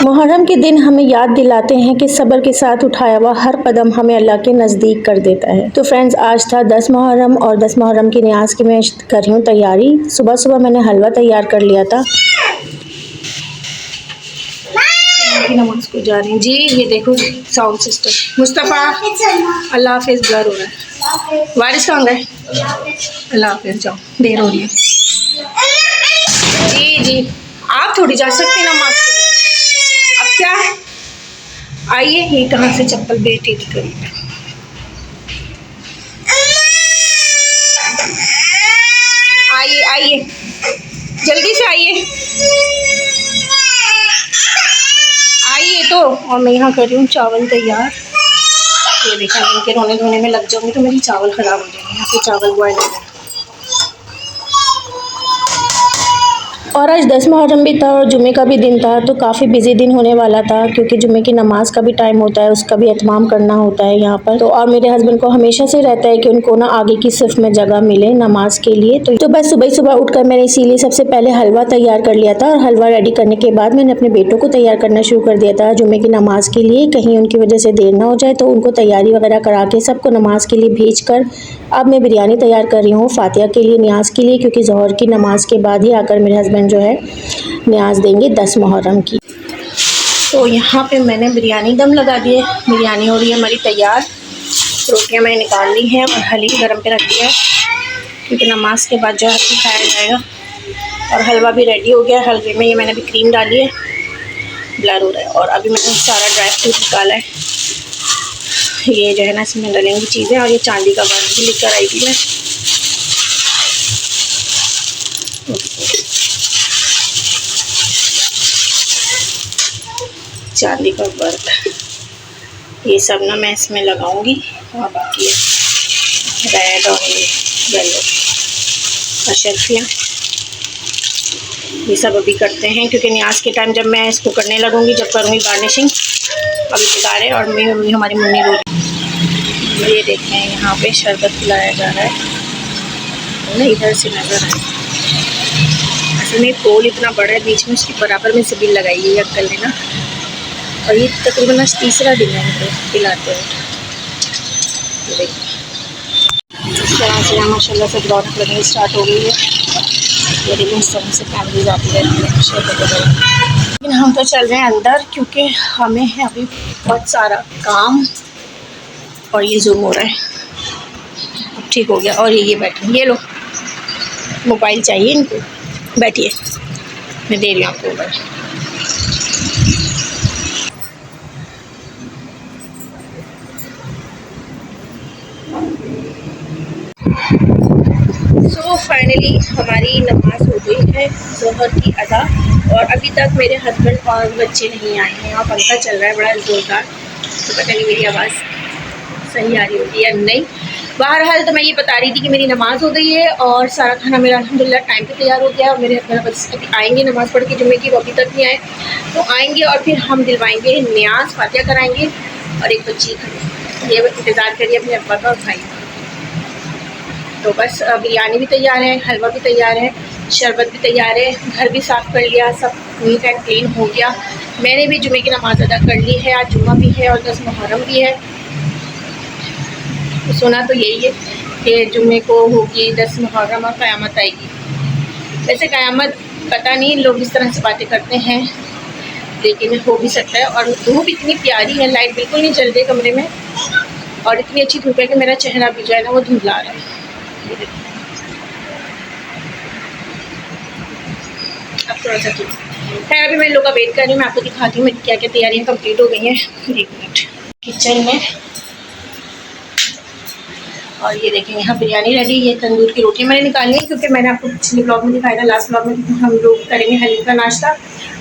मुहर्रम के दिन हमें याद दिलाते हैं कि सब्र के साथ उठाया हुआ हर कदम हमें अल्लाह के नज़दीक कर देता है। तो फ्रेंड्स, आज था 10 मुहर्रम और 10 मुहर्रम की न्याज़ की मैं कर रही हूँ तैयारी। सुबह सुबह मैंने हलवा तैयार कर लिया था। नमाज को जा रही हूँ जी। ये देखो साउंड सिस्टम। मुस्तफ़ा अल्लाह हाफिज़। ब्लर हो रहा है। वारिस कहाँ गए? अल्लाह हाफिज़। जाओ, देर हो रही है जी। जी आप थोड़ी जा सकते नमाज के लिए। अब क्या है, आइए। ये कहाँ से चप्पल बेटी की करीब है। आइए आइए, जल्दी से आइए आइए। तो और मैं यहाँ कर रही हूँ चावल तैयार। ये देखा, इनके रोने धोने में लग जाऊंगी तो मेरी चावल ख़राब हो जाएंगे। यहाँ पे चावल बॉयल हो गए। और आज 10 मुहर्रम भी था और जुमे का भी दिन था, तो काफ़ी बिजी दिन होने वाला था क्योंकि जुमे की नमाज़ का भी टाइम होता है, उसका भी एहतमाम करना होता है यहाँ पर। तो और मेरे हस्बैंड को हमेशा से रहता है कि उनको ना आगे की सिर्फ में जगह मिले नमाज के लिए। तो बस सुबह उठकर मैंने इसीलिए सबसे पहले हलवा तैयार कर लिया था और हलवा रेडी करने के बाद मैंने अपने बेटों को तैयार करना शुरू कर दिया था जुमे की नमाज़ के लिए। कहीं उनकी वजह से देर ना हो जाए, तो उनको तैयारी वगैरह करा के सबको नमाज़ के लिए भेज कर अब मैं बिरयानी तैयार कर रही हूँ फातिया के लिए, न्याज़ के लिए, क्योंकि ज़ोहर की नमाज़ के बाद ही आकर मेरे हस्बैंड जो है न्याज़ देंगे 10 मुहर्रम की। तो यहाँ पे मैंने बिरयानी दम लगा दी है। बिरयानी हो रही है हमारी तैयार। रोटियाँ मैंने निकाल ली हैं और हलीम गरम पे रख दिया है क्योंकि नमाज के बाद जो है खाया जाएगा। और हलवा भी रेडी हो गया है। हलवे में ये मैंने अभी क्रीम डाली है, ब्लर हो रहा है। और अभी मैंने सारा ड्राई फ्रूट निकाला है। ये जो है ना, इसमें डलेंगी चीज़ें। और ये चांदी का वर्क भी लेकर आई थी मैं। चांदी का वर्क, ये सब ना मैं इसमें लगाऊंगी। और बाकी रेड और येलो अशरफियाँ, ये सब अभी करते हैं क्योंकि न्याज़ के टाइम जब मैं इसको करने लगूंगी, जब करूँगी गार्निशिंग। अभी तैयार है। और मैं हमारी मुन्नी रोटी, ये देखते हैं यहाँ पे शरबत पिलाया जा रहा है ना, इधर से नज़र आए। असल में पोल इतना बड़ा है, बीच में उसकी बराबर में सिबिल लगाई है अक्कल ने ना। और ये तकरीबन आज तीसरा दिन है इनको पिलाते हुए। तो देखिए इस तरह से माशाल्लाह से रौनक लगनी स्टार्ट हो गई है। ये देखिए इस तरह से फैमिली आती रहती है शरबत वगैरह। लेकिन हम तो चल रहे हैं अंदर क्योंकि हमें है अभी बहुत सारा काम। और ये जूम हो रहा है, अब ठीक हो गया। और ये बैठे, ये लो मोबाइल चाहिए इनको, बैठिए, मैं दे रही हूँ आपको मोबाइल। सो फाइनली हमारी नमाज हो गई है ज़ोहर की अदा। और अभी तक मेरे हस्बैंड और बच्चे नहीं आए हैं। यहाँ पंखा चल रहा है बड़ा ज़ोरदार, तो पता नहीं मेरी आवाज़ सही आ रही होगी या नहीं। बहरहाल तो मैं ये बता रही थी कि मेरी नमाज़ हो गई है और सारा खाना मेरा अल्हम्दुलिल्लाह टाइम पे तैयार हो गया है। और मेरे हस्बैंड बस अभी आएंगे नमाज़ पढ़ के जुम्मे की, वो अभी तक नहीं आए। तो आएंगे और फिर हम दिलवाएंगे न्याज़, फातिया कराएंगे। और एक बच्ची खड़ी ये इंतज़ार करिए अपने अब्बा का और भाई। तो बस बिरयानी भी तैयार है, हलवा भी तैयार है, शरबत भी तैयार है, घर भी साफ़ कर लिया, सब नीट एंड क्लीन हो गया। मैंने भी जुमे की नमाज़ अदा कर ली है। आज जुम्मा भी है और 10 मुहर्रम भी है। तो सुना तो यही है कि जुम्मे को होगी 10 मुहर्रम और क़यामत आएगी। वैसे क़यामत पता नहीं, लोग इस तरह से बातें करते हैं, लेकिन हो भी सकता है। और धूप इतनी प्यारी है, लाइट बिल्कुल नहीं जल रही कमरे में, और इतनी अच्छी धूप है कि मेरा चेहरा भी जो है ना वो धुंधला रहा है। अब थोड़ा सा ठीक है। अभी मैं लोग का वेट कर रही हूँ, मैं आपको दिखाती हूँ मेरी क्या क्या तैयारियाँ कंप्लीट हो गई हैं। 1 मिनट। किचन में, और ये देखें यहाँ बिरयानी रेडी। ये तंदूर की रोटी मैंने निकाली है क्योंकि मैंने आपको पिछले ब्लॉग में दिखाया था, लास्ट ब्लॉग में, कि हम लोग करेंगे हलीम का नाश्ता।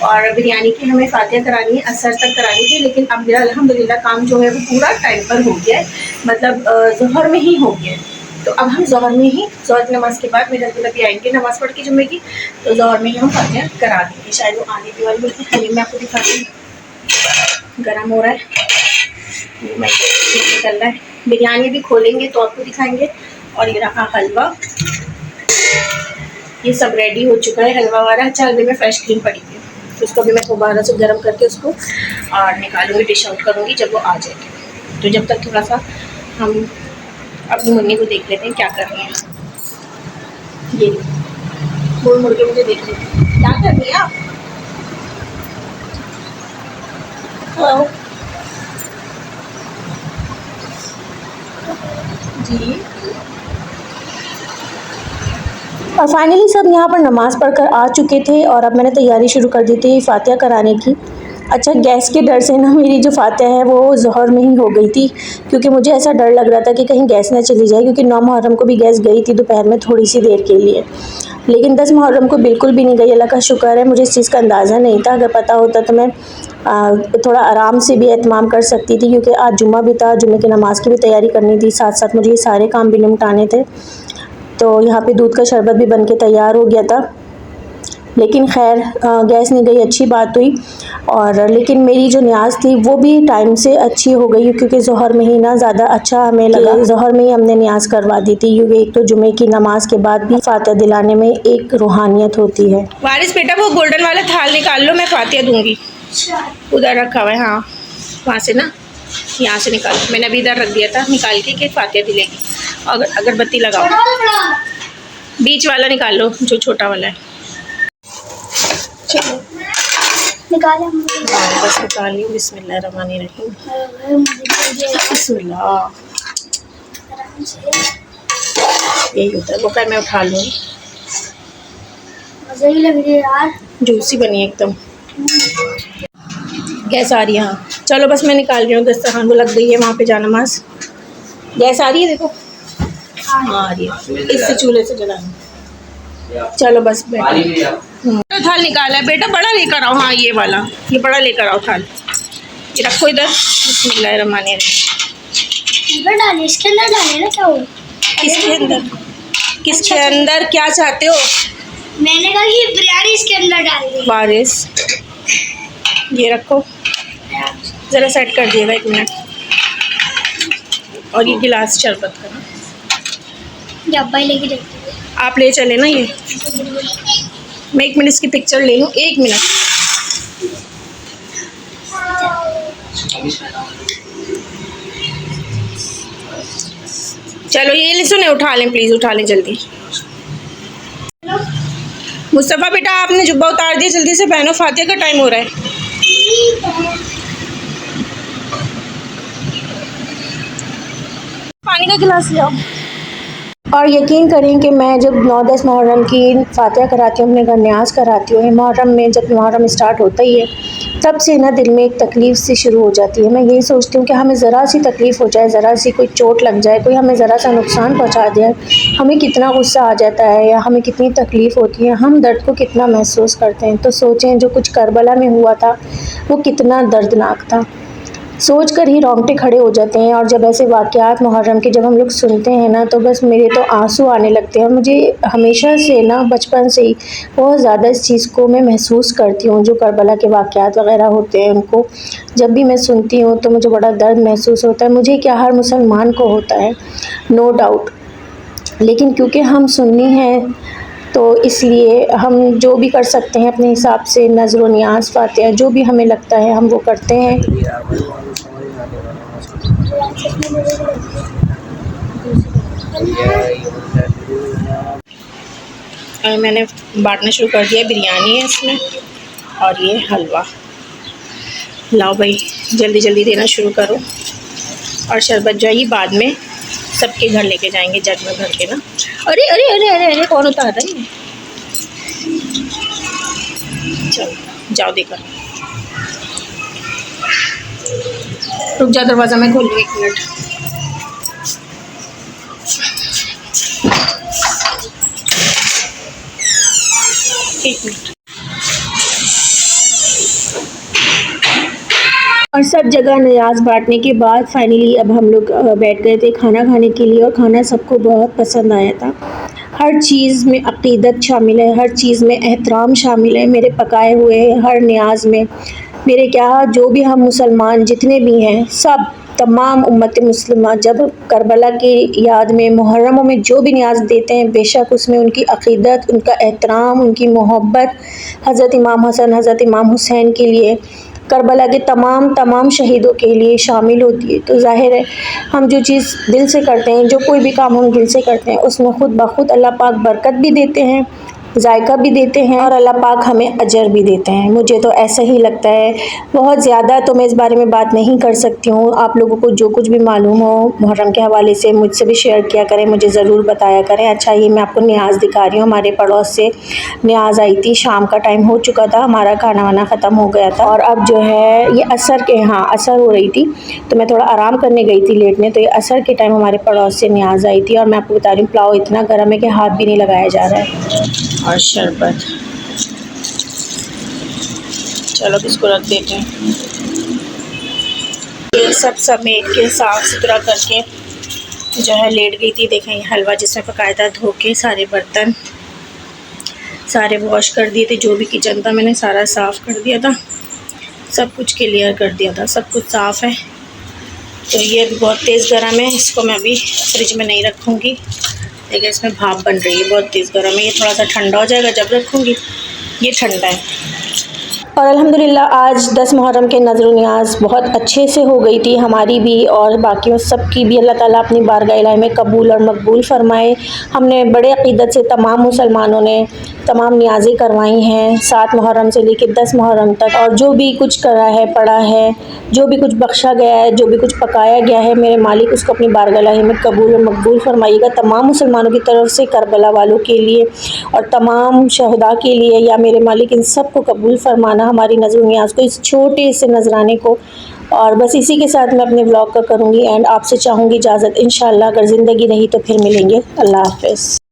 और बिरयानी की हमें फातिया करानी है, असर तक करानी थी, लेकिन अब मेरा अल्हम्दुलिल्लाह काम जो है वो पूरा टाइम पर हो गया है, मतलब ज़ोहर में ही हो गया है। तो अब हम ज़ोहर में ही, ज़ोहर की नमाज़ के बाद मेरे हस्बैंड अभी आएंगे नमाज़ पढ़ के जुम्मे की, तो ज़ोहर में ही हम फातिया करा देंगे। शायद वो आने की वाली है। हलीम मैं आपको दिखाती हूँ, गर्म हो रहा है, निकल रहा है। बिरयानी भी खोलेंगे तो आपको दिखाएंगे। और ये रहा हलवा, ये सब रेडी हो चुका है हलवा वाला। अच्छा, हलवे में फ्रेश क्रीम पड़ी थी। तो उसको भी मैं दोबारा से गर्म करके उसको और निकालूंगी, डिश आउट करूँगी जब वो आ जाएगी। तो जब तक थोड़ा सा हम अपनी मम्मी को देख लेते हैं क्या कर रही हैं। ये मुड़ मुड़ के मुझे देख लेते हैं क्या कर रही हैं आप। जी। और फाइनली सब यहाँ पर नमाज़ पढ़कर आ चुके थे और अब मैंने तैयारी शुरू कर दी थी फातिहा कराने की। अच्छा, गैस के डर से ना मेरी जो फातिहा है वो ज़ोहर में ही हो गई थी, क्योंकि मुझे ऐसा डर लग रहा था कि कहीं गैस ना चली जाए, क्योंकि 9 मुहर्रम को भी गैस गई थी दोपहर में थोड़ी सी देर के लिए, लेकिन 10 मुहर्रम को बिल्कुल भी नहीं गई। अल्लाह का शुक्र है, मुझे इस चीज़ का अंदाज़ा नहीं था। अगर पता होता तो मैं थोड़ा आराम से भी एहतमाम कर सकती थी, क्योंकि आज जुम्मा भी था, जुम्मे की नमाज़ की भी तैयारी करनी थी, साथ साथ मुझे ये सारे काम भी निपटाने थे। तो यहाँ पे दूध का शरबत भी बन के तैयार हो गया था, लेकिन खैर गैस नहीं गई, अच्छी बात हुई। और लेकिन मेरी जो न्याज़ थी वो भी टाइम से अच्छी हो गई, क्योंकि ज़ोहर में ही ना ज़्यादा अच्छा हमें लगा। ज़ोहर में ही हमने न्याज़ करवा दी थी, क्योंकि एक तो जुमे की नमाज़ के बाद भी फातिहा दिलाने में एक रूहानियत होती है। वारिस बेटा वो गोल्डन वाला थाल निकाल लो, मैं फातिहा दूँगी। उधर रखा हुआ है, हाँ वहाँ से ना, यहाँ से निकाल, मैंने अभी इधर रख दिया था निकाल के कि फातिहा दिलेगी। अगरबत्ती लगाओ, बीच वाला निकाल लो जो छोटा वाला है। चलो निकाले बस निकाल लियो। बिस्मिल्लाहिर्रहमानिर्रहीम। बिस्मिल्लाह, यही होता है वो। कर मैं उठा लूँगी। मज़े ही लग रही है यार, जूसी बनी एकदम। गैस आ रही है, हाँ चलो बस मैं निकाल रही हूँ। दस्तरखान को लग गई है वहाँ पे जानामाज़। गैस आ रही है, देखो हाँ आ रही है, इससे चूल्हे से जलाना। चलो बस बेटा तो थाल निकाला है बेटा, बड़ा लेकर आओ। हाँ ये वाला, ये बड़ा लेकर आओ थाल, ये रखो इधर। बिस्मिल्लाहिर्रहमानिर्रहीम। इधर डालिए, इसके अंदर डालिए ना। क्या हो, किसके अंदर? किसके अंदर क्या चाहते हो? मैंने कहा कि बिरयानी इसके अंदर डाल दी। वारिस ये रखो, ज़रा सेट कर दिएगा 1 मिनट। और ये गिलास शरबत का डब्बा ही लेके देखती हूँ। आप ले चले ना। ये मैं 1 मिनट इसकी पिक्चर ले लूँ, 1 मिनट। चलो ये सुने, उठा लें प्लीज़, उठा लें जल्दी। मुस्तफ़ा बेटा आपने जुब्बा उतार दिया, जल्दी से पहनो, फातिहा का टाइम हो रहा है। पानी का गिलास ले आओ। और यकीन करें कि मैं जब 9-10 मुहर्रम की फातिहा कराती हूँ, अपने घर न्याज़ कराती हूँ, मुहर्रम में जब मुहर्रम स्टार्ट होता ही है तब से ना दिल में एक तकलीफ़ सी शुरू हो जाती है। मैं यही सोचती हूँ कि हमें ज़रा सी तकलीफ़ हो जाए, ज़रा सी कोई चोट लग जाए, कोई हमें ज़रा सा नुकसान पहुँचा दे, हमें कितना गुस्सा आ जाता है या हमें कितनी तकलीफ़ होती है, हम दर्द को कितना महसूस करते हैं। तो सोचें जो कुछ करबला में हुआ था वो कितना दर्दनाक था, सोच कर ही रोंगटे खड़े हो जाते हैं। और जब ऐसे वाक़यात मुहर्रम के जब हम लोग सुनते हैं ना, तो बस मेरे तो आंसू आने लगते हैं। और मुझे हमेशा से ना, बचपन से ही बहुत ज़्यादा इस चीज़ को मैं महसूस करती हूँ। जो करबला के वाक़यात वग़ैरह होते हैं, उनको जब भी मैं सुनती हूँ तो मुझे बड़ा दर्द महसूस होता है। मुझे क्या, हर मुसलमान को होता है, नो डाउट, लेकिन क्योंकि हम सुन्नी हैं तो इसलिए हम जो भी कर सकते हैं अपने हिसाब से, नज़र व नियाज़, फातिहा, जो भी हमें लगता है हम वो करते हैं। और मैंने बांटना शुरू कर दिया। बिरयानी है इसमें और ये हलवा। लाओ भाई जल्दी जल्दी देना शुरू करो। और शरबत जो है ये बाद में सबके घर लेके जाएंगे, जग में भर के ना। अरे अरे अरे अरे अरे कौन उतार रहा है? चलो जाओ देकर। रुक जा, दरवाज़ा मैं खोल लूँ, 1 मिनट। और सब जगह न्याज़ बांटने के बाद फाइनली अब हम लोग बैठ गए थे खाना खाने के लिए। और खाना सबको बहुत पसंद आया था। हर चीज़ में अक़ीदत शामिल है, हर चीज़ में एहतराम शामिल है। मेरे पकाए हुए हर न्याज़ में, मेरे क्या, जो भी हम मुसलमान जितने भी हैं सब तमाम उम्मत मुस्लिमा जब करबला की याद में मुहर्रमों में जो भी न्याज देते हैं, बेशक उसमें उनकी अक़ीदत, उनका एहतराम, उनकी मोहब्बत हज़रत इमाम हसन, हज़रत इमाम हुसैन के लिए, करबला के तमाम शहीदों के लिए शामिल होती है। तो ज़ाहिर है हम जो चीज़ दिल से करते हैं, जो कोई भी काम हम दिल से करते हैं, उसमें ख़ुद ब खुद अल्लाह पाक बरकत भी देते हैं, जायका भी देते हैं और अल्लाह पाक हमें अजर भी देते हैं। मुझे तो ऐसा ही लगता है। बहुत ज़्यादा तो मैं इस बारे में बात नहीं कर सकती हूँ। आप लोगों को जो कुछ भी मालूम हो मुहर्रम के हवाले से मुझसे भी शेयर किया करें, मुझे ज़रूर बताया करें। अच्छा, ये मैं आपको न्याज़ दिखा रही हूँ। हमारे पड़ोस से न्याज़ आई थी, शाम का टाइम हो चुका था, हमारा खाना वाना ख़त्म हो गया था और अब जो है ये असर हो रही थी, तो मैं थोड़ा आराम करने गई थी लेटने, तो ये असर के टाइम हमारे पड़ोस से न्याज़ आई थी और मैं आपको बता रही हूँ पुलाव इतना गर्म है कि हाथ भी नहीं लगाया जा रहा है। और शरबत, चलो इसको रख देते हैं। ये सब समेट के साफ़ सुथरा करके जो है लेट गई थी। देखें ये हलवा जिसमें पकाया था, धो के सारे बर्तन सारे वॉश कर दिए थे, जो भी किचन था मैंने सारा साफ़ कर दिया था, सब कुछ क्लियर कर दिया था, सब कुछ साफ़ है। तो ये अभी बहुत तेज़ गर्म है, इसको मैं अभी फ्रिज में नहीं रखूँगी। देखिए इसमें भाप बन रही है, बहुत तेज़ गर्म है। ये थोड़ा सा ठंडा हो जाएगा जब रखूँगी। ये ठंडा है। और अल्हम्दुलिल्लाह आज 10 मुहर्रम के नज़र न्याज़ बहुत अच्छे से हो गई थी, हमारी भी और बाकियों सब की भी। अल्लाह ताला अपनी बारगाह इलाही में कबूल और मकबूल फ़रमाए। हमने बड़े अक़ीदत से तमाम मुसलमानों ने तमाम न्याज़ें करवाई हैं 7 मुहर्रम से लेकर 10 मुहर्रम तक, और जो भी कुछ करा है, पड़ा है, जो भी कुछ बख्शा गया है, जो भी कुछ पकाया गया है, मेरे मालिक उसको अपनी बारगाह इलाही में कबूल और मकबूल फ़रमाइएगा। तमाम मुसलमानों की तरफ से करबला वालों के लिए और तमाम शहदा के लिए, या मेरे मालिक इन सब को कबूल फ़रमाना हमारी नज़र न्याज़ को, इस छोटे से नजराने को। और बस इसी के साथ मैं अपने व्लॉग का करूँगी एंड आपसे चाहूँगी इजाज़त। इंशाअल्लाह अगर ज़िंदगी रही तो फिर मिलेंगे। अल्लाह हाफ़िज़।